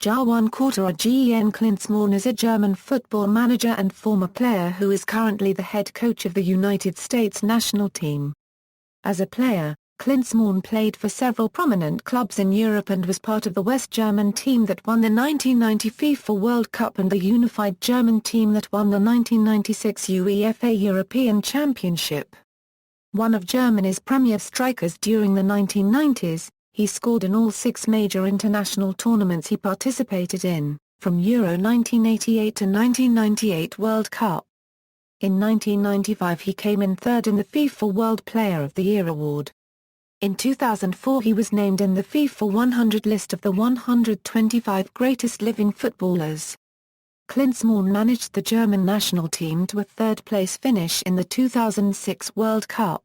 Jürgen Klinsmann is a German football manager and former player who is currently the head coach of the United States national team. As a player, Klinsmann played for several prominent clubs in Europe and was part of the West German team that won the 1990 FIFA World Cup and the unified German team that won the 1996 UEFA European Championship. One of Germany's premier strikers during the 1990s, he scored in all 6 major international tournaments he participated in, from Euro 1988 to 1998 World Cup. In 1995 he came in third in the FIFA World Player of the Year award. In 2004 he was named in the FIFA 100 list of the 125 greatest living footballers. Klinsmann managed the German national team to a third-place finish in the 2006 World Cup.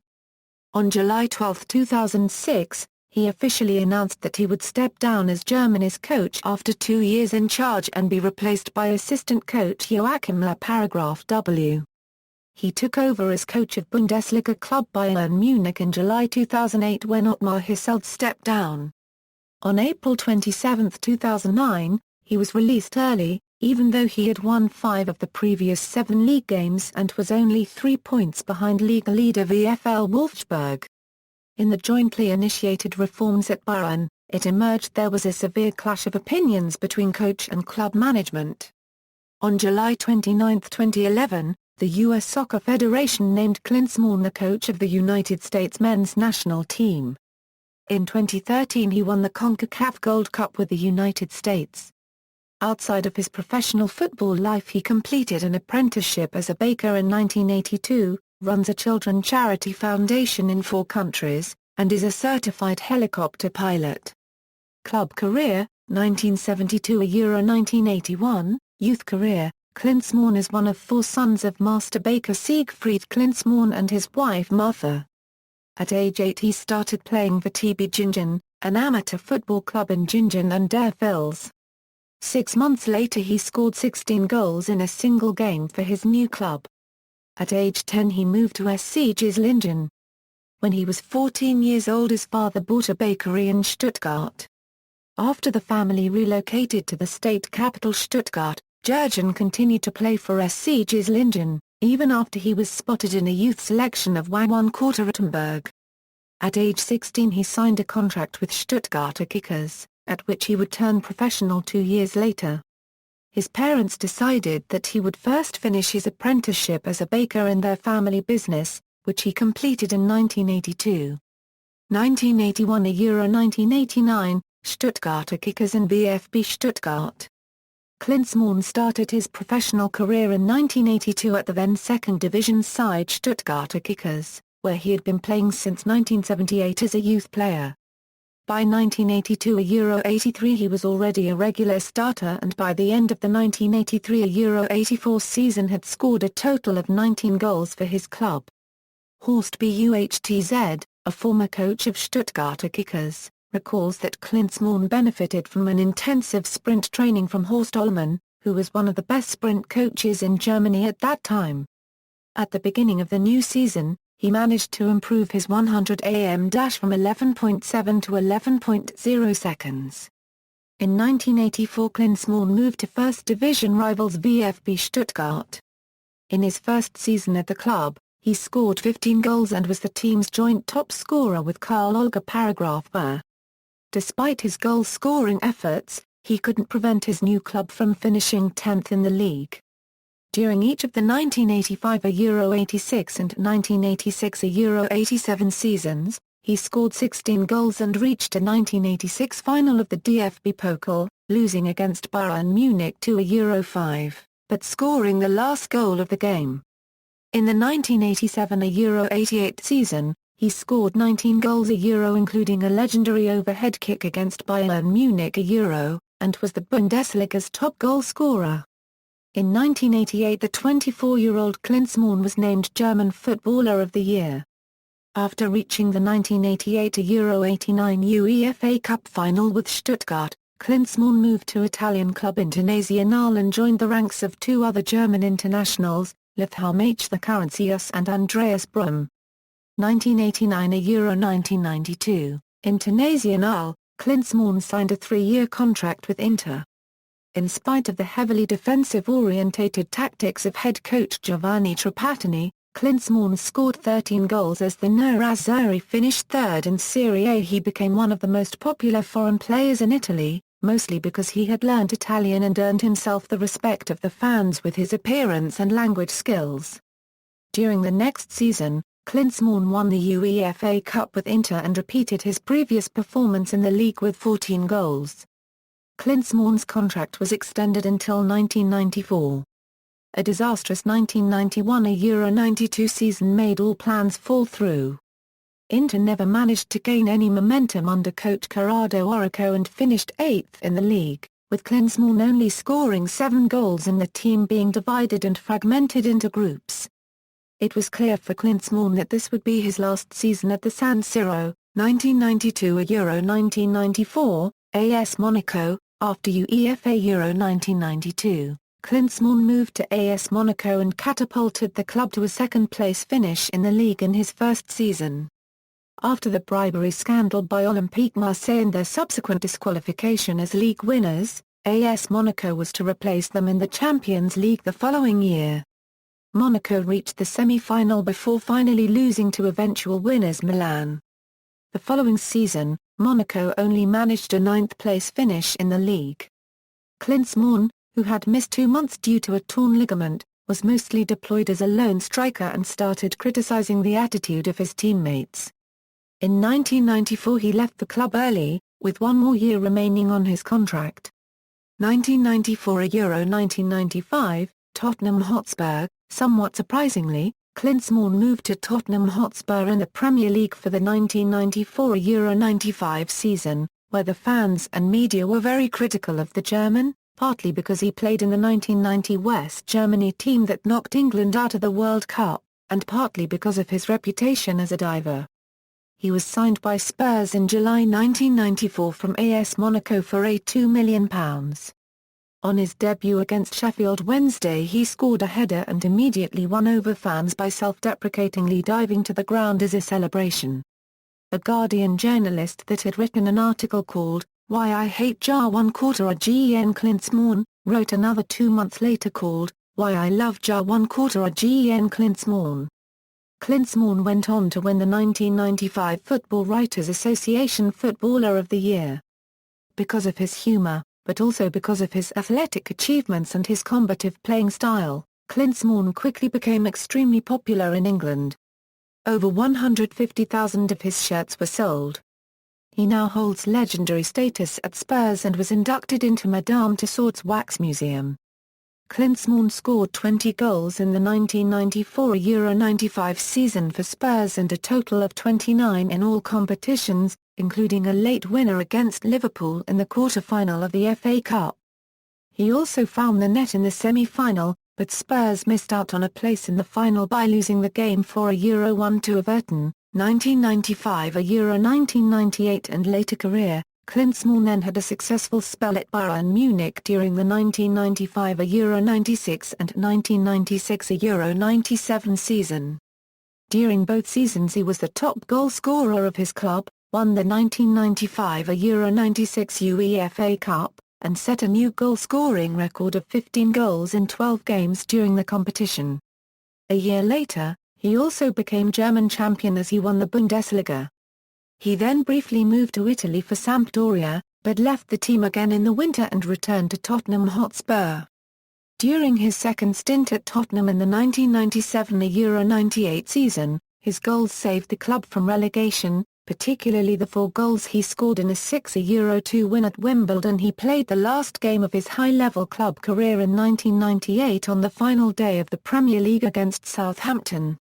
On July 12, 2006, he officially announced that he would step down as Germany's coach after 2 years in charge and be replaced by assistant coach Joachim Löw. W. He took over as coach of Bundesliga club Bayern Munich in July 2008 when Ottmar Hitzfeld stepped down. On April 27, 2009, he was released early, even though he had won 5 of the previous 7 league games and was only 3 points behind league leader VfL Wolfsburg. In the jointly initiated reforms at Bayern, it emerged there was a severe clash of opinions between coach and club management. On July 29, 2011, the U.S. Soccer Federation named Klinsmann the coach of the United States men's national team. In 2013 he won the CONCACAF Gold Cup with the United States. Outside of his professional football life he completed an apprenticeship as a baker in 1982, runs a children's charity foundation in 4 countries, and is a certified helicopter pilot. Club career, 1972 to Euro 1981, youth career, Klinsmann is one of 4 sons of master baker Siegfried Klinsmann and his wife Martha. At age 8 he started playing for TB ʻjīʁɡŋ, an amateur football club in Gingen and der Vils. 6 months later he scored 16 goals in a single game for his new club. At age 10 he moved to SC ʻjīʁɡŋ. When he was 14 years old his father bought a bakery in Stuttgart. After the family relocated to the state capital Stuttgart, Jürgen continued to play for SC ʻjīʁɡŋ, even after he was spotted in a youth selection of Rottenburg. At age 16 he signed a contract with Stuttgarter Kickers, at which he would turn professional 2 years later. His parents decided that he would first finish his apprenticeship as a baker in their family business, which he completed in 1982. 1981 to Euro 1989, Stuttgarter Kickers and VfB Stuttgart. Klinsmann started his professional career in 1982 at the then second division side Stuttgarter Kickers, where he had been playing since 1978 as a youth player. By 1982 to Euro 83 he was already a regular starter and by the end of the 1983 to Euro 84 season had scored a total of 19 goals for his club. Horst Buchtz, a former coach of Stuttgarter Kickers, recalls that Klinsmann benefited from an intensive sprint training from Horst Ullmann, who was one of the best sprint coaches in Germany at that time. At the beginning of the new season, he managed to improve his 100 am dash from 11.7 to 11.0 seconds. In 1984 Klinsmann moved to first division rivals VfB Stuttgart. In his first season at the club, he scored 15 goals and was the team's joint top scorer with Karl-Olger Paragraph. Despite his goal-scoring efforts, he couldn't prevent his new club from finishing 10th in the league. During each of the 1985 Euro 86 and 1986 Euro 87 seasons, he scored 16 goals and reached a 1986 final of the DFB Pokal, losing against Bayern Munich to Euro 5, but scoring the last goal of the game. In the 1987 Euro 88 season, he scored 19 goals Euro including a legendary overhead kick against Bayern Munich Euro, and was the Bundesliga's top goal scorer. In 1988 the 24-year-old Klinsmann was named German Footballer of the Year. After reaching the 1988 Euro 89 UEFA Cup final with Stuttgart, Klinsmann moved to Italian club Internazionale and joined the ranks of 2 other German internationals, Lothar Matthäus and Andreas Brüm. 1989 Euro 1992, Internazionale, Klinsmann signed a 3-year contract with Inter. in spite of the heavily defensive-orientated tactics of head coach Giovanni Trapattoni, Klinsmann scored 13 goals as the Nerazzurri finished third in Serie A. He became one of the most popular foreign players in Italy, mostly because he had learnt Italian and earned himself the respect of the fans with his appearance and language skills. During the next season, Klinsmann won the UEFA Cup with Inter and repeated his previous performance in the league with 14 goals. Klinsmann's contract was extended until 1994. A disastrous 1991 Euro 92 season made all plans fall through. Inter never managed to gain any momentum under coach Corrado Orrico and finished 8th in the league, with Klinsmann only scoring 7 goals and the team being divided and fragmented into groups. It was clear for Klinsmann that this would be his last season at the San Siro. 1992 Euro 1994, AS Monaco. After UEFA Euro 1992, Klinsmann moved to AS Monaco and catapulted the club to a second-place finish in the league in his first season. After the bribery scandal by Olympique Marseille and their subsequent disqualification as league winners, AS Monaco was to replace them in the Champions League the following year. Monaco reached the semi-final before finally losing to eventual winners Milan. The following season, Monaco only managed a 9th-place finish in the league. Klinsmann, who had missed 2 months due to a torn ligament, was mostly deployed as a lone striker and started criticizing the attitude of his teammates. In 1994 he left the club early, with 1 more year remaining on his contract. 1994 Euro 1995, Tottenham Hotspur. Somewhat surprisingly, Klinsmann moved to Tottenham Hotspur in the Premier League for the 1994 Euro 95 season, where the fans and media were very critical of the German, partly because he played in the 1990 West Germany team that knocked England out of the World Cup, and partly because of his reputation as a diver. He was signed by Spurs in July 1994 from AS Monaco for £2 million. On his debut against Sheffield Wednesday he scored a header and immediately won over fans by self-deprecatingly diving to the ground as a celebration. A Guardian journalist that had written an article called, "Why I Hate ๊jyiʁɡŋ Klinsmann," wrote another 2 months later called, "Why I Love ๊jyiʁɡŋ Klinsmann." Klinsmann went on to win the 1995 Football Writers Association Footballer of the Year. Because of his humor, but also because of his athletic achievements and his combative playing style, Klinsmann quickly became extremely popular in England. Over 150,000 of his shirts were sold. He now holds legendary status at Spurs and was inducted into Madame Tussauds Wax Museum. Klinsmann scored 20 goals in the 1994 Euro 95 season for Spurs and a total of 29 in all competitions, including a late winner against Liverpool in the quarter-final of the FA Cup. He also found the net in the semi-final, but Spurs missed out on a place in the final by losing the game for Euro 1 to Everton. 1995 Euro 1998 and later career, Klinsmann then had a successful spell at Bayern Munich during the 1995 Euro 96 and 1996 Euro 97 season. During both seasons he was the top goal scorer of his club, won the 1995 Euro 96 UEFA Cup, and set a new goal-scoring record of 15 goals in 12 games during the competition. A year later, he also became German champion as he won the Bundesliga. He then briefly moved to Italy for Sampdoria, but left the team again in the winter and returned to Tottenham Hotspur. During his second stint at Tottenham in the 1997 Euro 98 season, his goals saved the club from relegation, particularly the 4 goals he scored in a 6 Euro 2 win at Wimbledon. He played the last game of his high-level club career in 1998 on the final day of the Premier League against Southampton.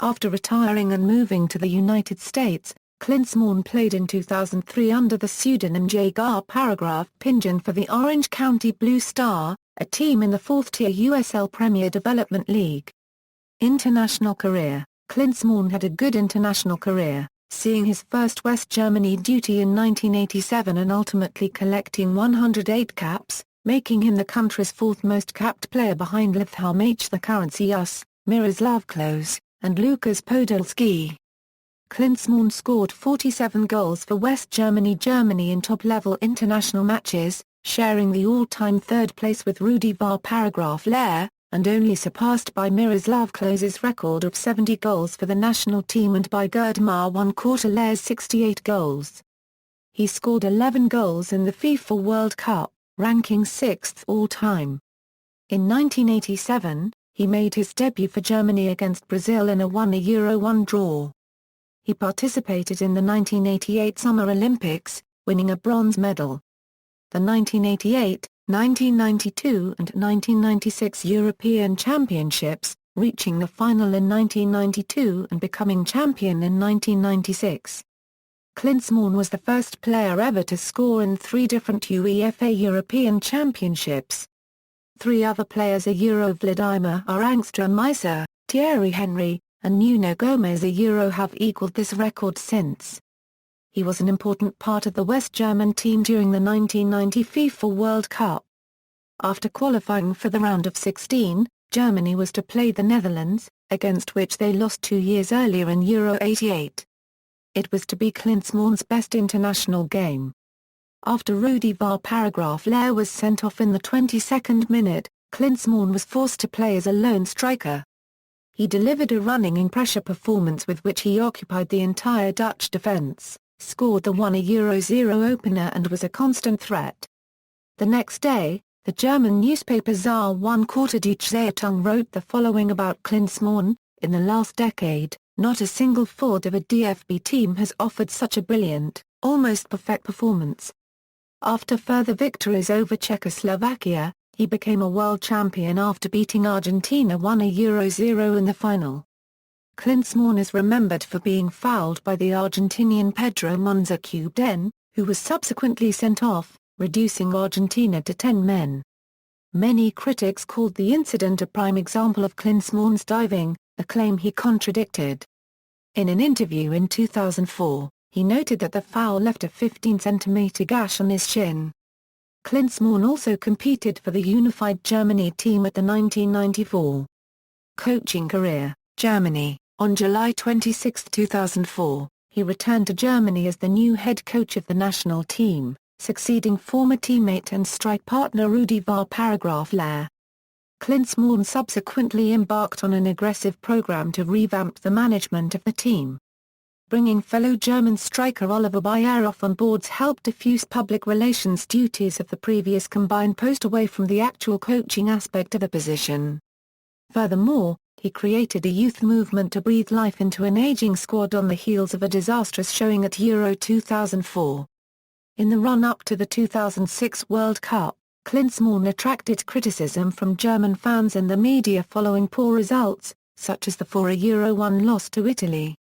After retiring and moving to the United States, Klinsmann played in 2003 under the pseudonym ๊jyiʁɡŋ for the Orange County Blue Star, a team in the 4th-tier USL Premier Development League. International career. Klinsmann had a good international career, seeing his first West Germany duty in 1987 and ultimately collecting 108 caps, making him the country's 4th most capped player behind Wilhelm Łukasz, Miroslav Klose, and Lukas Podolski. Klinsmann scored 47 goals for West Germany in top-level international matches, sharing the all-time third place with Rudi Löw, and only surpassed by Miroslav Klose's record of 70 goals for the national team and by Gerd Müller-Löw's 68 goals. He scored 11 goals in the FIFA World Cup, ranking 6th all-time. In 1987, he made his debut for Germany against Brazil in a 1-1 draw. He participated in the 1988 Summer Olympics, winning a bronze medal. The 1988, 1992 and 1996 European Championships, reaching the final in 1992 and becoming champion in 1996. Klinsmann was the first player ever to score in 3 different UEFA European Championships. 3 other players Vladimir Angstrom-Meiser, Thierry Henry, and Nuno Gomes have equaled this record since. He was an important part of the West German team during the 1990 FIFA World Cup. After qualifying for the round of 16, Germany was to play the Netherlands, against which they lost 2 years earlier in Euro '88. It was to be Klinsmann's best international game. After Rudi Löw was sent off in the 22nd minute, Klinsmann was forced to play as a lone striker. He delivered a running-in-pressure performance with which he occupied the entire Dutch defence, scored the 1-0 opener and was a constant threat. The next day, the German newspaper Saar 1/4 Zeitung wrote the following about Klinsmann: "In the last decade, not a single forward of a DFB team has offered such a brilliant, almost perfect performance." After further victories over Czechoslovakia, he became a world champion after beating Argentina 1-0 in the final. Klinsmann is remembered for being fouled by the Argentinian Pedro Monzarcuden, who was subsequently sent off, reducing Argentina to 10 men. Many critics called the incident a prime example of Klinsmann's diving, a claim he contradicted. In an interview in 2004, he noted that the foul left a 15-centimeter gash on his shin. Klinsmann also competed for the unified Germany team at the 1994 coaching career, Germany. On July 26, 2004, he returned to Germany as the new head coach of the national team, succeeding former teammate and strike partner Rudi Löw. Klinsmann subsequently embarked on an aggressive program to revamp the management of the team. Bringing fellow German striker Oliver Bierhoff on board helped diffuse public relations duties of the previous combined post away from the actual coaching aspect of the position. Furthermore, he created a youth movement to breathe life into an aging squad on the heels of a disastrous showing at Euro 2004. In the run-up to the 2006 World Cup, Klinsmann attracted criticism from German fans and the media following poor results, such as the 4-1 loss to Italy.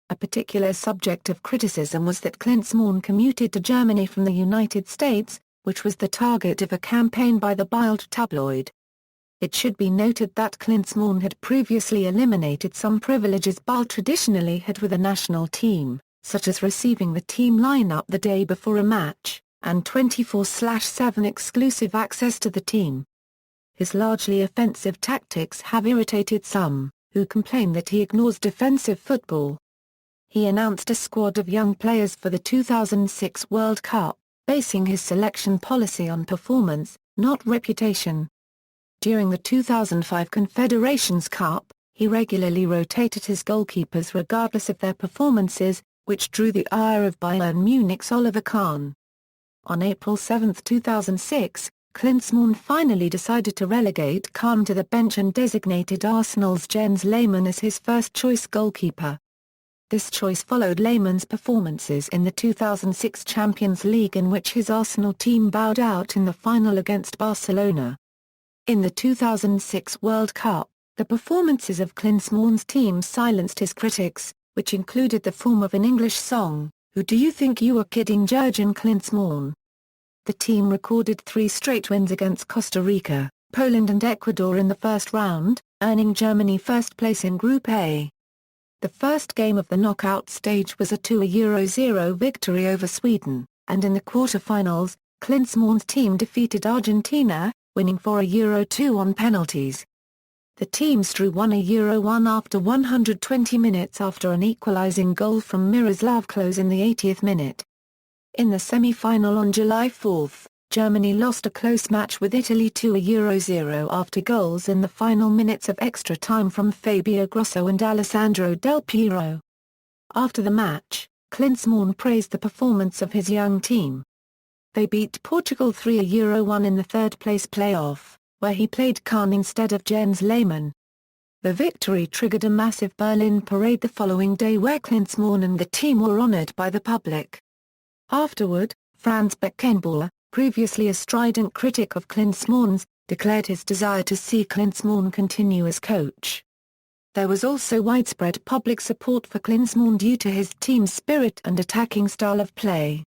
A particular subject of criticism was that Klinsmann commuted to Germany from the United States, which was the target of a campaign by the Bild tabloid. It should be noted that Klinsmann had previously eliminated some privileges Bild traditionally had with the national team, such as receiving the team lineup the day before a match, and 24/7 exclusive access to the team. His largely offensive tactics have irritated some, who complain that he ignores defensive football. He announced a squad of young players for the 2006 World Cup, basing his selection policy on performance, not reputation. During the 2005 Confederations Cup, he regularly rotated his goalkeepers regardless of their performances, which drew the ire of Bayern Munich's Oliver Kahn. On April 7, 2006, Klinsmann finally decided to relegate Kahn to the bench and designated Arsenal's Jens Lehmann as his first-choice goalkeeper. This choice followed Lehmann's performances in the 2006 Champions League in which his Arsenal team bowed out in the final against Barcelona. In the 2006 World Cup, the performances of Klinsmann's team silenced his critics, which included the form of an English song, "Who Do You Think You Are Kidding Jürgen Klinsmann?" The team recorded 3 straight wins against Costa Rica, Poland and Ecuador in the first round, earning Germany first place in Group A. The first game of the knockout stage was a 2-0 victory over Sweden, and in the quarter-finals, Klinsmann's team defeated Argentina, winning 4-2 on penalties. The teams drew 1-1 after 120 minutes after an equalizing goal from Miroslav Klose in the 80th minute. In the semi-final on July 4, Germany lost a close match with Italy 2-0 after goals in the final minutes of extra time from Fabio Grosso and Alessandro Del Piero. After the match, Klinsmann praised the performance of his young team. They beat Portugal 3-1 in the third-place playoff, where he played Kahn instead of Jens Lehmann. The victory triggered a massive Berlin parade the following day where Klinsmann and the team were honored by the public. Afterward, Franz Beckenbauer, previously a strident critic of Klinsmann's, declared his desire to see Klinsmann continue as coach. There was also widespread public support for Klinsmann due to his team's spirit and attacking style of play.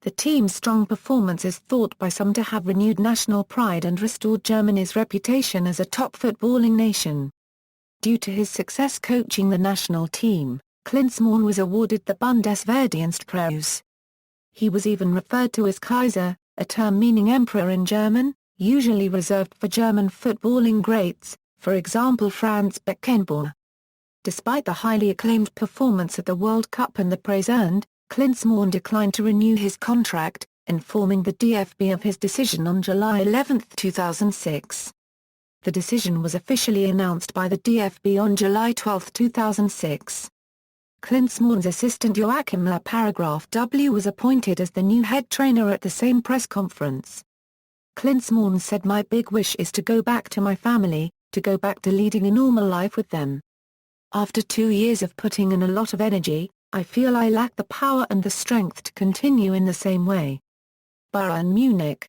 The team's strong performance is thought by some to have renewed national pride and restored Germany's reputation as a top footballing nation. Due to his success coaching the national team, Klinsmann was awarded the Bundesverdienstkreuz. He was even referred to as Kaiser, a term meaning emperor in German, usually reserved for German footballing greats, for example Franz Beckenbauer. Despite the highly acclaimed performance at the World Cup and the praise earned, Klinsmann declined to renew his contract, informing the DFB of his decision on July 11, 2006. The decision was officially announced by the DFB on July 12, 2006. Klinsmann's assistant Joachim Löw paragraph W was appointed as the new head trainer at the same press conference. Klinsmann said, "My big wish is to go back to my family, to go back to leading a normal life with them. After 2 years of putting in a lot of energy, I feel I lack the power and the strength to continue in the same way." Bayern Munich.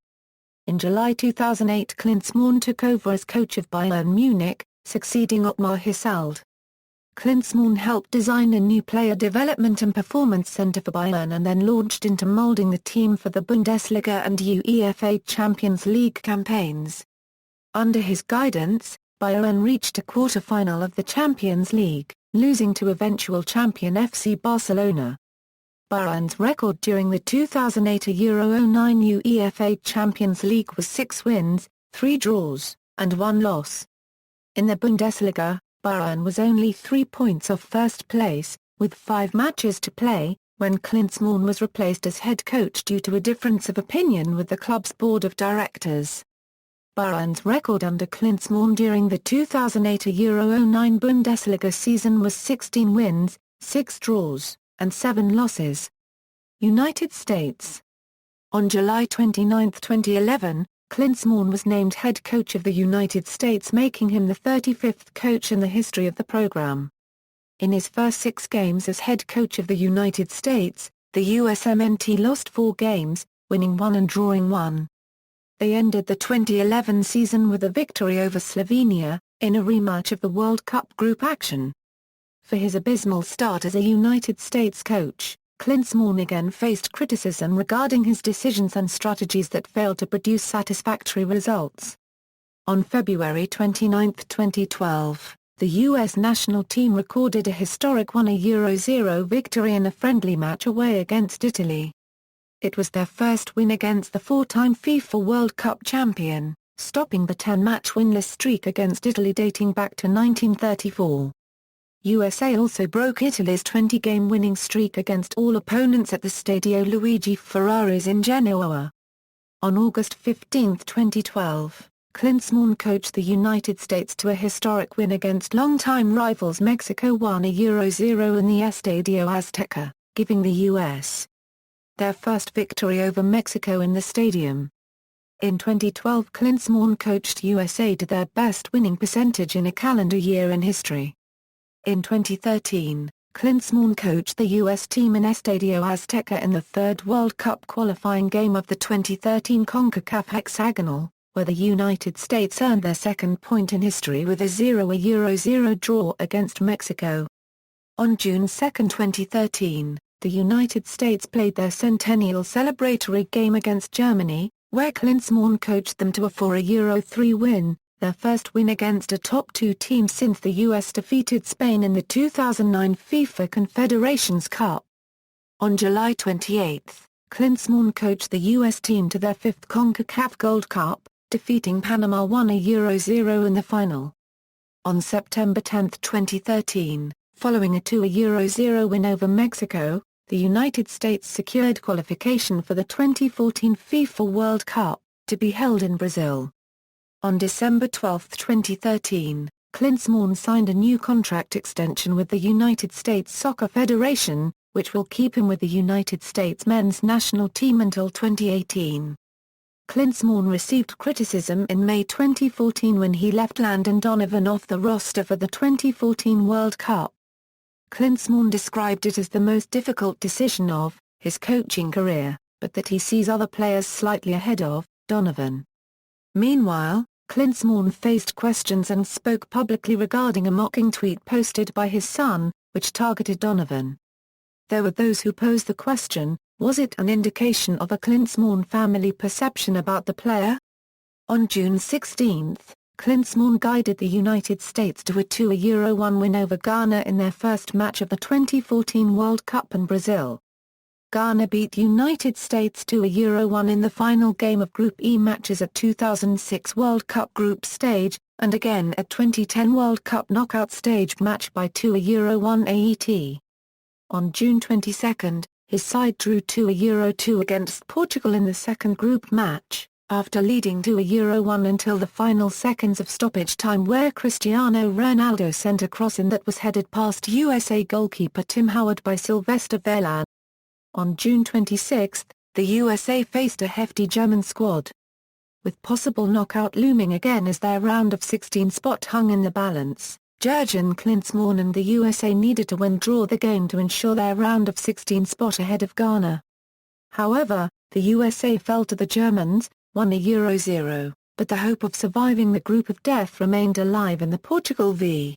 In July 2008 Klinsmann took over as coach of Bayern Munich, succeeding Ottmar Hitzfeld. Klinsmann helped design a new player development and performance center for Bayern and then launched into molding the team for the Bundesliga and UEFA Champions League campaigns. Under his guidance, Bayern reached a quarter-final of the Champions League, losing to eventual champion FC Barcelona. Bayern's record during the 2008-09 UEFA Champions League was 6 wins, 3 draws, and 1 loss. In the Bundesliga, Bayern was only 3 points off first place, with 5 matches to play, when Klinsmann was replaced as head coach due to a difference of opinion with the club's board of directors. Bayern's record under Klinsmann during the 2008-09 Bundesliga season was 16 wins, 6 draws, and 7 losses. United States. On July 29, 2011, Klinsmann was named head coach of the United States, making him the 35th coach in the history of the program. In his first 6 games as head coach of the United States, the USMNT lost 4 games, winning 1 and drawing 1. They ended the 2011 season with a victory over Slovenia, in a rematch of the World Cup group action. For his abysmal start as a United States coach, Klinsmann again faced criticism regarding his decisions and strategies that failed to produce satisfactory results. On February 29, 2012, the U.S. national team recorded a historic 1-0 victory in a friendly match away against Italy. It was their first win against the 4-time FIFA World Cup champion, stopping the 10-match winless streak against Italy dating back to 1934. USA also broke Italy's 20-game winning streak against all opponents at the Stadio Luigi Ferraris in Genoa. On August 15, 2012, Klinsmann coached the United States to a historic win against longtime rivals Mexico 1-0 in the Estadio Azteca, giving the U.S. their first victory over Mexico in the stadium. In 2012 Klinsmann coached USA to their best winning percentage in a calendar year in history. In 2013, Klinsmann coached the U.S. team in Estadio Azteca in the third World Cup qualifying game of the 2013 CONCACAF Hexagonal, where the United States earned their second point in history with a 0-0 draw against Mexico. On June 2, 2013, the United States played their centennial celebratory game against Germany, where Klinsmann coached them to a 4-3 win, their first win against a top 2 team since the U.S. defeated Spain in the 2009 FIFA Confederations Cup. On July 28, Klinsmann coached the U.S. team to their 5th CONCACAF Gold Cup, defeating Panama 1-0 in the final. On September 10, 2013, following a 2-0 win over Mexico, the United States secured qualification for the 2014 FIFA World Cup, to be held in Brazil. On December 12, 2013, Klinsmann signed a new contract extension with the United States Soccer Federation, which will keep him with the United States men's national team until 2018. Klinsmann received criticism in May 2014 when he left Landon Donovan off the roster for the 2014 World Cup. Klinsmann described it as the most difficult decision of his coaching career, but that he sees other players slightly ahead of Donovan. Meanwhile, Klinsmann faced questions and spoke publicly regarding a mocking tweet posted by his son, which targeted Donovan. There were those who posed the question, was it an indication of a Klinsmann family perception about the player? On June 16, Klinsmann guided the United States to a 2-1 win over Ghana in their first match of the 2014 World Cup in Brazil. Ghana beat United States 2-1 in the final game of Group E matches at 2006 World Cup group stage, and again at 2010 World Cup knockout stage match by 2-1 AET. On June 22, his side drew 2-2 against Portugal in the second group match, after leading 2-1 until the final seconds of stoppage time where Cristiano Ronaldo sent a cross-in that was headed past USA goalkeeper Tim Howard by Sylvester Verlan. On June 26, the USA faced a hefty German squad. With possible knockout looming again as their round of 16 spot hung in the balance, Jürgen Klinsmann and the USA needed to win-draw the game to ensure their round of 16 spot ahead of Ghana. However, the USA fell to the Germans, 1-0, but the hope of surviving the group of death remained alive in the Portugal v.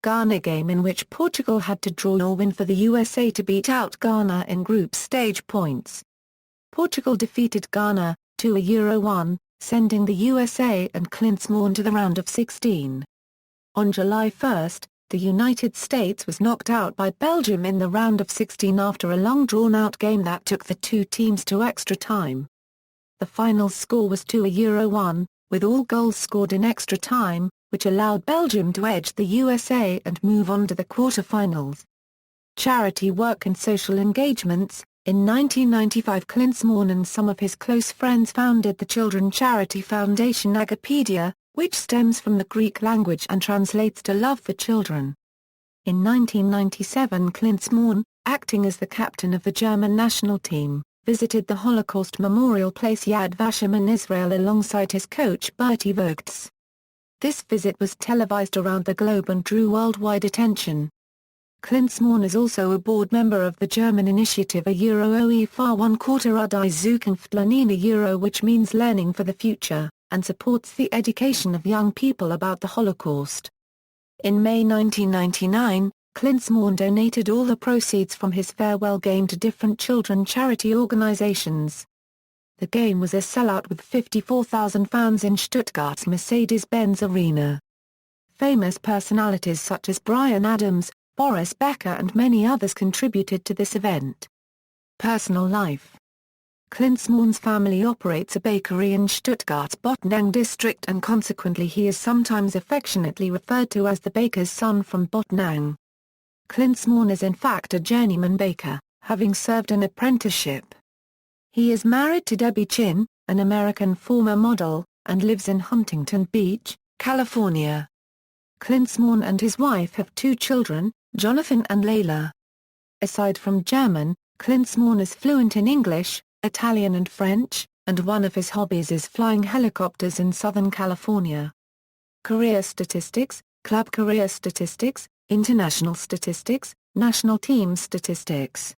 Ghana game, in which Portugal had to draw or win for the USA to beat out Ghana in group stage points. Portugal defeated Ghana, 2-1, sending the USA and Klinsmann to the round of 16. On July 1, the United States was knocked out by Belgium in the round of 16 after a long drawn-out game that took the two teams to extra time. The final score was 2-1, with all goals scored in extra time, which allowed Belgium to edge the USA and move on to the quarter-finals. Charity work and social engagements. In 1995, Klinsmann and some of his close friends founded the children charity foundation Agapedia, which stems from the Greek language and translates to love for children. In 1997, Klinsmann, acting as the captain of the German national team, visited the Holocaust memorial place Yad Vashem in Israel alongside his coach Bertie Vogts. This visit was televised around the globe and drew worldwide attention. Klinsmann is also a board member of the German initiative UEFA One Quarter die Zukunft lernen Euro, which means learning for the future, and supports the education of young people about the Holocaust. In May 1999, Klinsmann donated all the proceeds from his farewell game to different children charity organizations. The game was a sellout with 54,000 fans in Stuttgart's Mercedes-Benz Arena. Famous personalities such as Bryan Adams, Boris Becker and many others contributed to this event. Personal life. Klinsmann's family operates a bakery in Stuttgart's Bottnang district, and consequently he is sometimes affectionately referred to as the baker's son from Bottnang. Klinsmann is in fact a journeyman baker, having served an apprenticeship. He is married to Debbie Chin, an American former model, and lives in Huntington Beach, California. Klinsmann and his wife have two children, Jonathan and Layla. Aside from German, Klinsmann is fluent in English, Italian and French, and one of his hobbies is flying helicopters in Southern California. Career statistics, club career statistics, international statistics, national team statistics.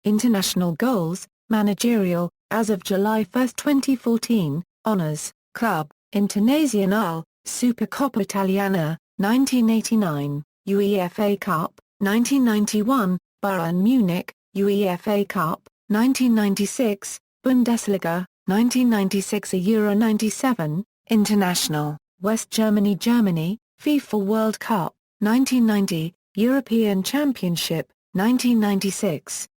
International goals, managerial, as of July 1, 2014, Honours, Club, Internazionale, Supercoppa Italiana, 1989, UEFA Cup, 1991, Bayern Munich, UEFA Cup, 1996, Bundesliga, 1996 Euro 97, International, West Germany Germany, FIFA World Cup, 1990, European Championship, 1996.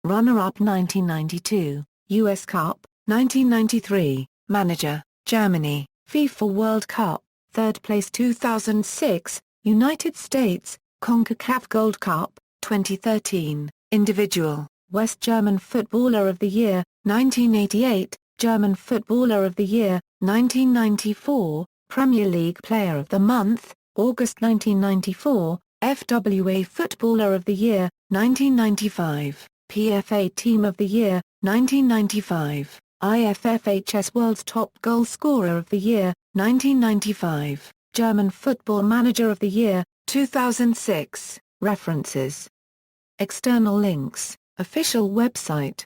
Runner-up 1992, US Cup, 1993, Manager, Germany, FIFA World Cup, third place 2006, United States, CONCACAF Gold Cup, 2013, Individual, West German Footballer of the Year, 1988, German Footballer of the Year, 1994, Premier League Player of the Month, August 1994, FWA Footballer of the Year, 1995, PFA Team of the Year, 1995, IFFHS World's Top Goal Scorer of the Year, 1995, German Football Manager of the Year, 2006. References. External links, official website.